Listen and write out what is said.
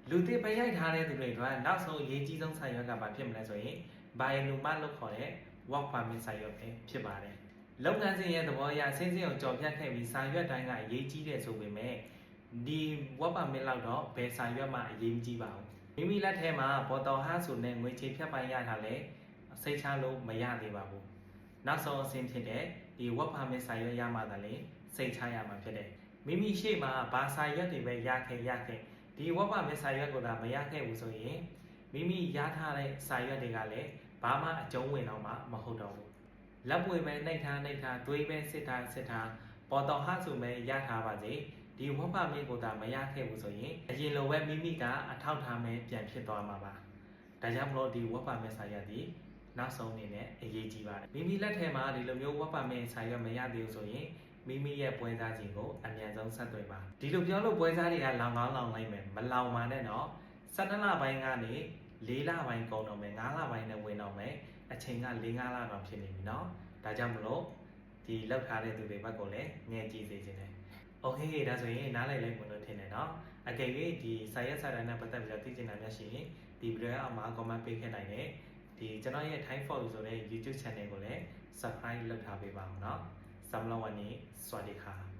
လူတွေပဲရိုက်ထားတဲ့သူတွေအတွက်နောက်ဆုံးအရေးကြီးဆုံးစာရွက်ကဘာဖြစ်မလဲဆိုရင် Bioluma လို့ခေါ်တဲ့ Work Permit စာရွက်ပဲဖြစ်ပါတယ်။လုပ်ငန်းစဉ်ရဲ့သဘောအရအစဉ်ကိုကြော်ဖြတ်ခဲ့ပြီးစာရွက်တိုင်းကအရေးကြီးတယ်ဆိုပေမဲ့ဒီ Work Permit လောက်တော့ဘယ်စာရွက်မှအရေးမကြီးပါဘူး။မိမိလက်ထဲမှာပေါ်တော်ဟာဆိုတဲ့ငွေချေဖြတ်ပိုင်းရထားလဲစိတ်ချလို့မရသေးပါဘူး။နောက်ဆုံးအဆင့်ဖြစ်တဲ့ဒီ Work Permit စာရွက်ရမှသာလေစိတ်ချရမှာဖြစ်တယ်။မိမိရှေ့မှာဘာစာရွက်တွေပဲရခဲ့ဒီ Work Permit စာရွက်ကိုသာမရခဲ့ဘူးဆိုရင်မိမိရထားတဲ့စာရွက်တွေကလည်းဘာမှအကျုံးဝင်တော့မှမဟုတ်တော့ဘူးလက်ပွေပဲနှိပ်ထားသွေးပဲစစ်ထားပေါ်တော်ဟာဆိုမဲ့ရထားပါစေဒီ Work Permit ကိုသာမရခဲ့ဘူးဆိုရင်အရင်လိုပဲမိမိကအထောက်ထားမဲ့ပြန်ဖြစ်သွားမှာပါဒါကြောင့်မလို့ဒီ Work Permit စာရွက်ဒီနောက်ဆုံးအနေနဲ့အရေးကြီးပါတယ်မိမိလက်ထဲမှာဒီလိုမျိုး Work Permit စာရွက်မရသေးဘူးဆိုရင်မိမိရဲ့ပွဲစားကြီးကိုအမြန်ဆုံးဆက်သွယ်ပါဒီလိုပြောလို့ပွဲစားတွေကလောင်ကောင်းလောင်လိုက်မယ်မလောင်ပါနဲ့တော့12လပိုင်းကနေ4လပိုင်းကုန်တော့မယ်5လပိုင်းနဲ့ဝင်တော့မယ်အချိန်က4-5လတော့ဖြစ်နေပြီเนาะဒါကြောင့်မလို့ဒီလောက်ထားတဲ့သူတွေဘက်ကိုလည်းငဲကြည့်စေချင်တယ်โอเคဒါဆိုရင်နားလည်လိုက်မလို့ထင်တယ်เนาะအကယ်၍ဒီစာရွက်စာတမ်းနဲ့ပတ်သက်ပြီးတော့သိချင်တာများရှိရင်ဒီဗီဒီယိုရဲ့အောက်မှာ comment ပေးခဲ့နိုင်တယ်ဒီကျွန်တော်ရဲ့ Time for You ဆိုတဲ့ YouTube channel ကိုလည်း subscribe လုပ်ထားပေးပါဦးเนาะสำหรับวันนี้สวัสดีครับ